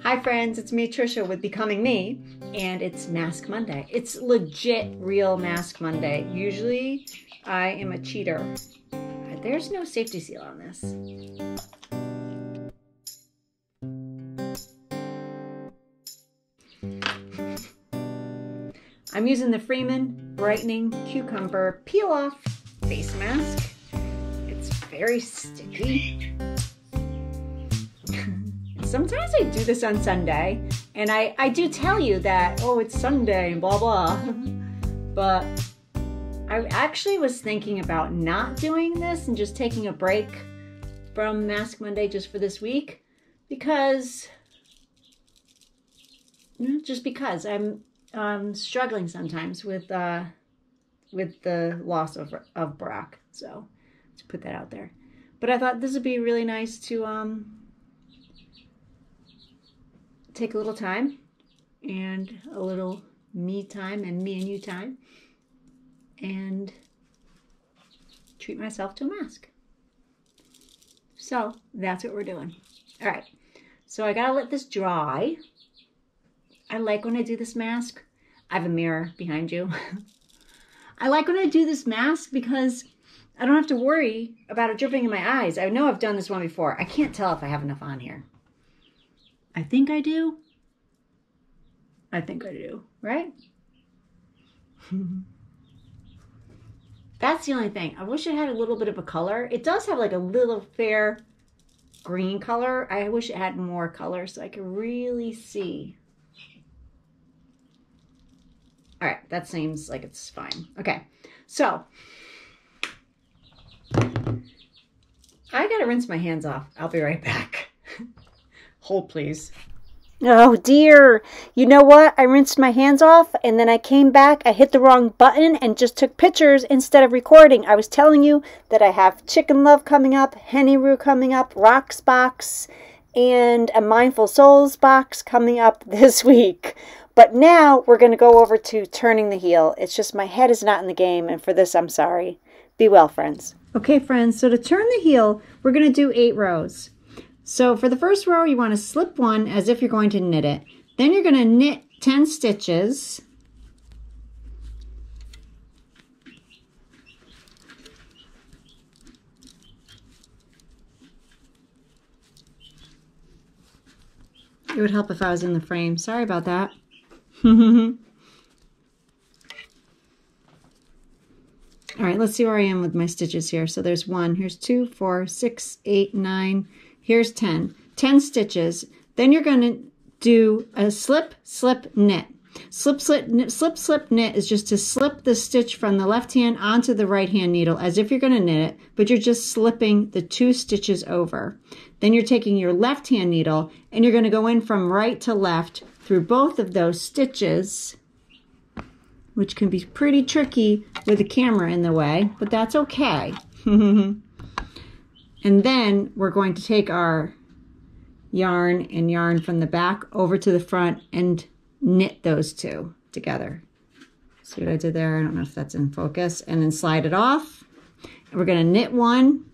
Hi friends, it's me Trisha with Becoming Me, and it's Mask Monday. It's legit real Mask Monday. Usually I am a cheater. There's no safety seal on this. I'm using the Freeman Brightening Cucumber Peel Off Face Mask. It's very sticky. Sometimes I do this on Sunday, and I do tell you that, oh, it's Sunday, blah, blah. But I actually was thinking about not doing this and just taking a break from Mask Monday just for this week because I'm struggling sometimes with the loss of Brock. So to put that out there. But I thought this would be really nice to take a little time and a little me time and me and you time and treat myself to a mask. So that's what we're doing. All right, so I gotta let this dry. I like when I do this mask. I have a mirror behind you. I like when I do this mask because I don't have to worry about it dripping in my eyes. I know I've done this one before. I can't tell if I have enough on here. I think I do. I think I do, right? That's the only thing. I wish it had a little bit of a color. It does have like a little fair green color. I wish it had more color so I could really see. All right, that seems like it's fine. Okay, so I gotta rinse my hands off. I'll be right back. Hold, please. Oh dear. You know what? I rinsed my hands off and then I came back. I hit the wrong button and just took pictures instead of recording. I was telling you that I have Chicken Love coming up, Henny Roo coming up, Rocks Box, and a Mindful Souls box coming up this week. But now we're going to go over to Turning the Heel. It's just my head is not in the game, and for this I'm sorry. Be well, friends. Okay, friends, so to turn the heel, we're going to do 8 rows. So for the first row, you want to slip 1 as if you're going to knit it. Then you're going to knit 10 stitches. It would help if I was in the frame. Sorry about that. All right, let's see where I am with my stitches here. So there's 1, here's 2, 4, 6, 8, 9, here's 10. 10 stitches. Then you're going to do a slip, slip, knit. Slip, slip, knit, slip, slip, knit is just to slip the stitch from the left hand onto the right hand needle as if you're going to knit it, but you're just slipping the 2 stitches over. Then you're taking your left hand needle and you're going to go in from right to left through both of those stitches, which can be pretty tricky with the camera in the way, but that's okay. And then we're going to take our yarn and yarn from the back over to the front and knit those 2 together. See what I did there? I don't know if that's in focus. And then slide it off. And we're going to knit 1,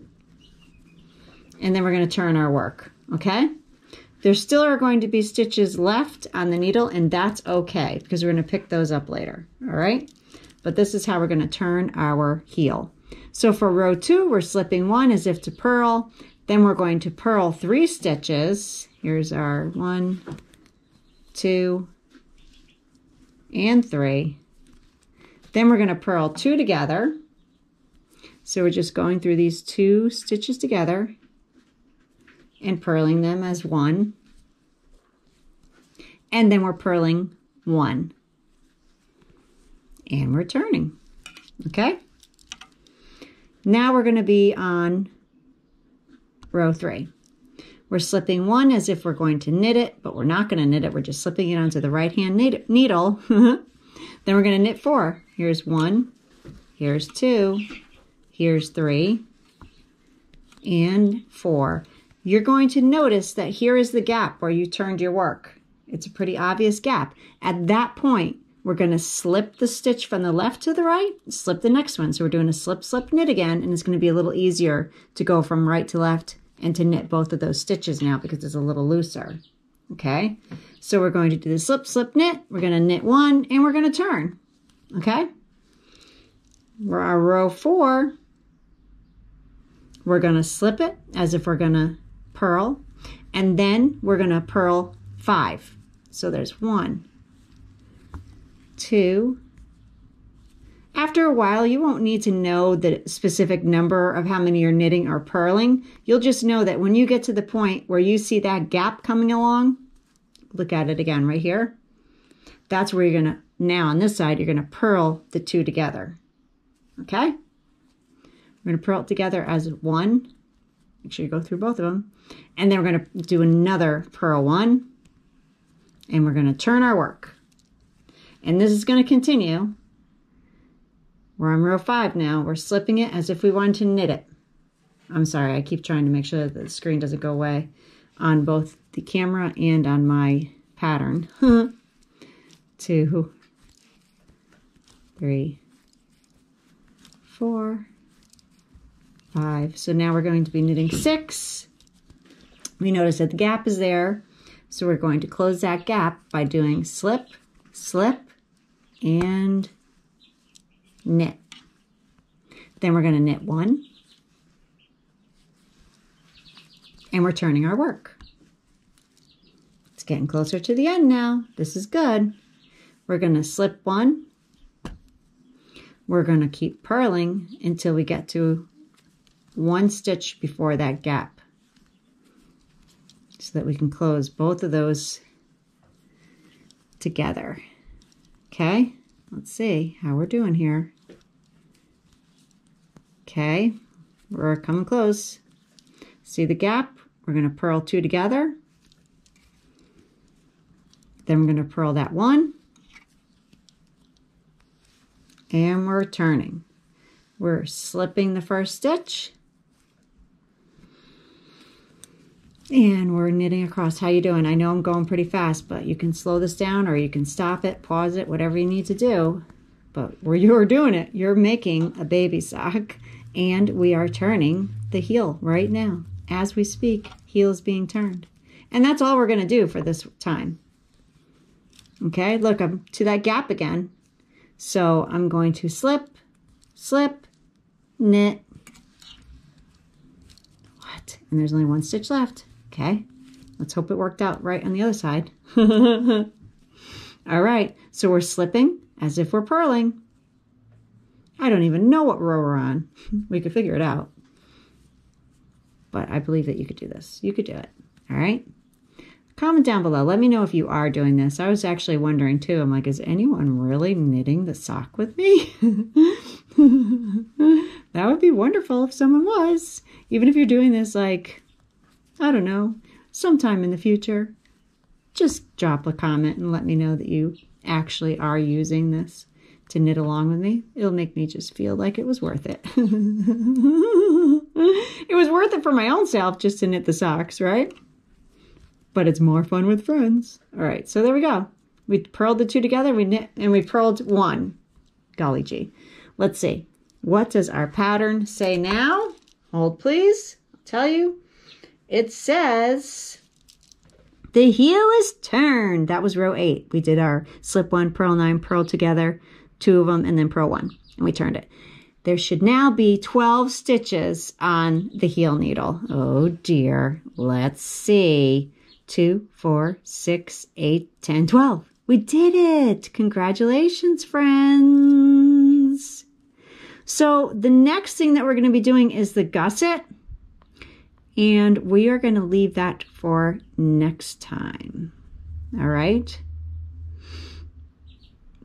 and then we're going to turn our work, okay? There still are going to be stitches left on the needle, and that's okay because we're going to pick those up later, all right? But this is how we're going to turn our heel. So for row 2, we're slipping 1 as if to purl. Then we're going to purl 3 stitches. Here's our 1, 2, and 3. Then we're going to purl 2 together. So we're just going through these 2 stitches together and purling them as 1. And then we're purling 1. And we're turning. Okay? Now we're going to be on row 3. We're slipping 1 as if we're going to knit it, but we're not going to knit it. We're just slipping it onto the right hand needle. Then we're going to knit 4. Here's 1, here's 2, here's 3, and 4. You're going to notice that here is the gap where you turned your work. It's a pretty obvious gap. At that point, we're going to slip the stitch from the left to the right, slip the next one. So we're doing a slip, slip, knit again, and it's going to be a little easier to go from right to left and to knit both of those stitches now because it's a little looser. Okay, so we're going to do the slip, slip, knit. We're going to knit 1 and we're going to turn. Okay, we're our row 4. We're going to slip it as if we're going to purl, and then we're going to purl 5. So there's 1, 2. After a while, you won't need to know the specific number of how many you're knitting or purling. You'll just know that when you get to the point where you see that gap coming along, look at it again right here. That's where you're going to, now on this side, you're going to purl the 2 together. Okay? We're going to purl it together as 1. Make sure you go through both of them. And then we're going to do another purl 1. And we're going to turn our work. And this is going to continue. We're on row 5 now. We're slipping it as if we wanted to knit it. I'm sorry, I keep trying to make sure that the screen doesn't go away on both the camera and on my pattern. 2, 3, 4, 5. So now we're going to be knitting 6. We notice that the gap is there. So we're going to close that gap by doing slip, slip, and knit. Then we're going to knit 1. And we're turning our work. It's getting closer to the end now. This is good. We're going to slip 1. We're going to keep purling until we get to 1 stitch before that gap, so that we can close both of those together. Okay, let's see how we're doing here. Okay, we're coming close. See the gap? We're going to purl 2 together. Then we're going to purl that 1. And we're turning. We're slipping the first stitch. And we're knitting across. How you doing? I know I'm going pretty fast, but you can slow this down or you can stop it, pause it, whatever you need to do. But where you're doing it, you're making a baby sock, and we are turning the heel right now. As we speak, heel is being turned. And that's all we're going to do for this time. Okay, look, I'm to that gap again. So I'm going to slip, slip, knit. What? And there's only 1 stitch left. Okay, let's hope it worked out right on the other side. All right, so we're slipping as if we're purling. I don't even know what row we're on. We could figure it out. But I believe that you could do this. You could do it. All right? Comment down below. Let me know if you are doing this. I was actually wondering too. I'm like, is anyone really knitting the sock with me? That would be wonderful if someone was. Even if you're doing this like, I don't know, sometime in the future. Just drop a comment and let me know that you actually are using this to knit along with me. It'll make me just feel like it was worth it. It was worth it for my own self just to knit the socks, right? But it's more fun with friends. All right, so there we go. We purled the 2 together, we knit, and we purled 1. Golly gee. Let's see. What does our pattern say now? Hold please. I'll tell you. It says the heel is turned. That was row 8. We did our slip 1, purl 9, purl together, 2 of them, and then purl 1. And we turned it. There should now be 12 stitches on the heel needle. Oh dear. Let's see. 2, 4, 6, 8, 10, 12. We did it. Congratulations, friends. So the next thing that we're going to be doing is the gusset. And we are going to leave that for next time. All right?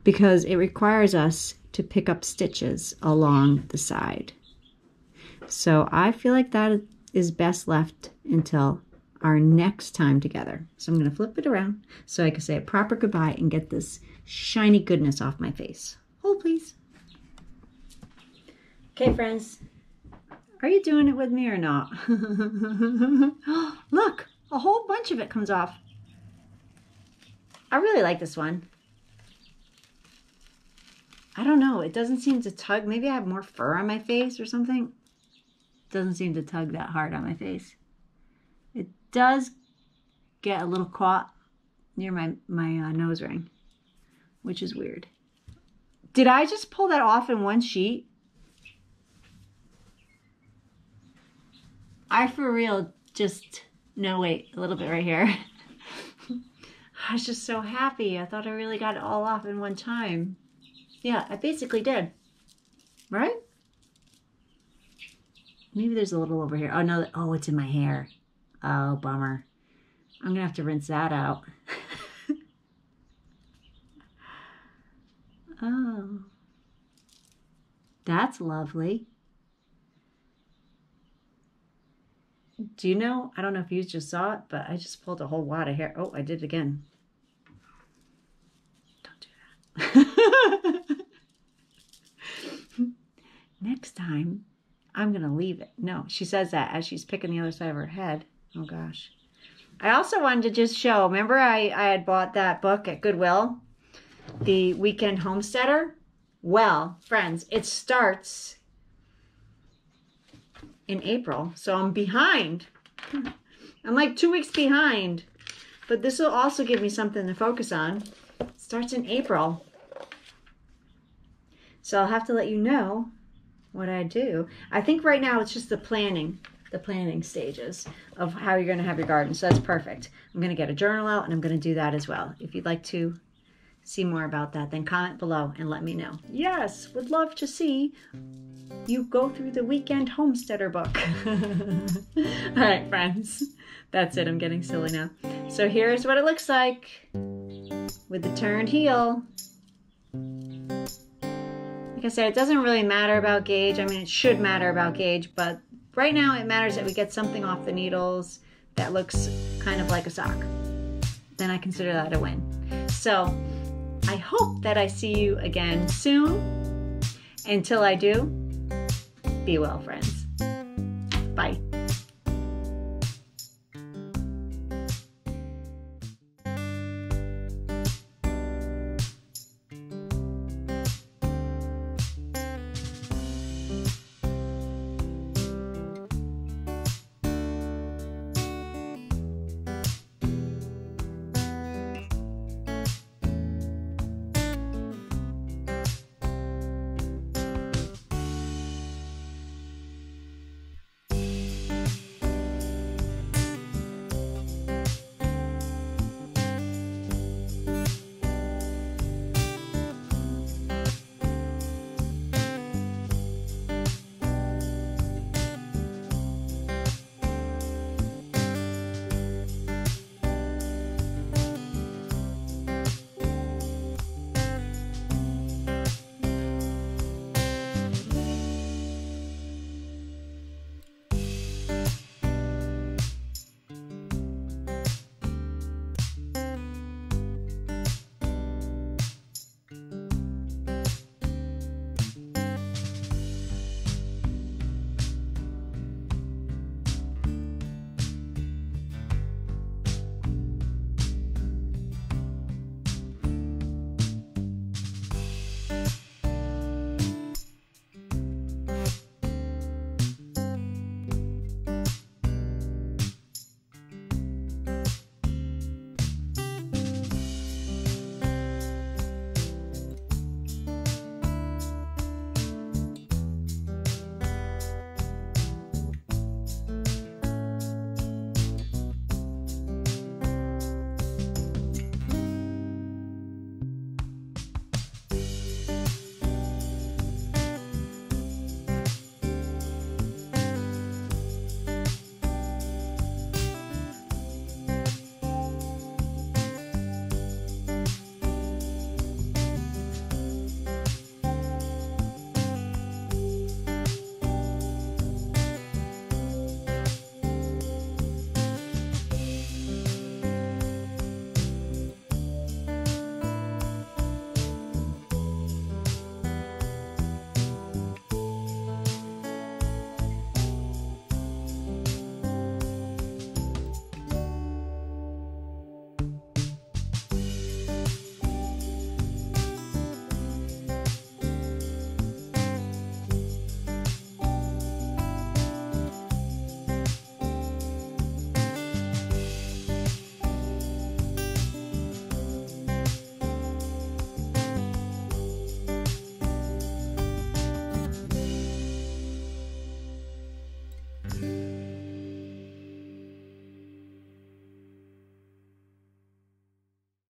Because it requires us to pick up stitches along the side. So I feel like that is best left until our next time together. So I'm going to flip it around so I can say a proper goodbye and get this shiny goodness off my face. Hold please. Okay, friends. Are you doing it with me or not? Look, a whole bunch of it comes off. I really like this one. I don't know. It doesn't seem to tug. Maybe I have more fur on my face or something. It doesn't seem to tug that hard on my face. It does get a little caught near my nose ring, which is weird. Did I just pull that off in one sheet? I for real just, no wait, a little bit right here. I was just so happy. I thought I really got it all off in one time. Yeah, I basically did. Right? Maybe there's a little over here. Oh no, oh, it's in my hair. Oh, bummer. I'm gonna have to rinse that out. Oh, that's lovely. Do you know, I don't know if you just saw it, but I just pulled a whole wad of hair. Oh, I did it again. Don't do that. Next time, I'm going to leave it. No, she says that as she's picking the other side of her head. Oh, gosh. I also wanted to just show, remember I had bought that book at Goodwill, The Weekend Homesteader? Well, friends, it starts in April, so I'm behind. I'm like 2 weeks behind, but this will also give me something to focus on. It starts in April, so I'll have to let you know what I do. I think right now it's just the planning stages of how you're going to have your garden, so that's perfect. I'm going to get a journal out, and I'm going to do that as well. If you'd like to see more about that, then comment below and let me know. Yes, would love to see you go through the Weekend Homesteader book. All right, friends, that's it. I'm getting silly now. So here's what it looks like with the turned heel. Like I said, it doesn't really matter about gauge. I mean, it should matter about gauge, but right now it matters that we get something off the needles that looks kind of like a sock. Then I consider that a win. So I hope that I see you again soon. Until I do, be well, friends. Bye.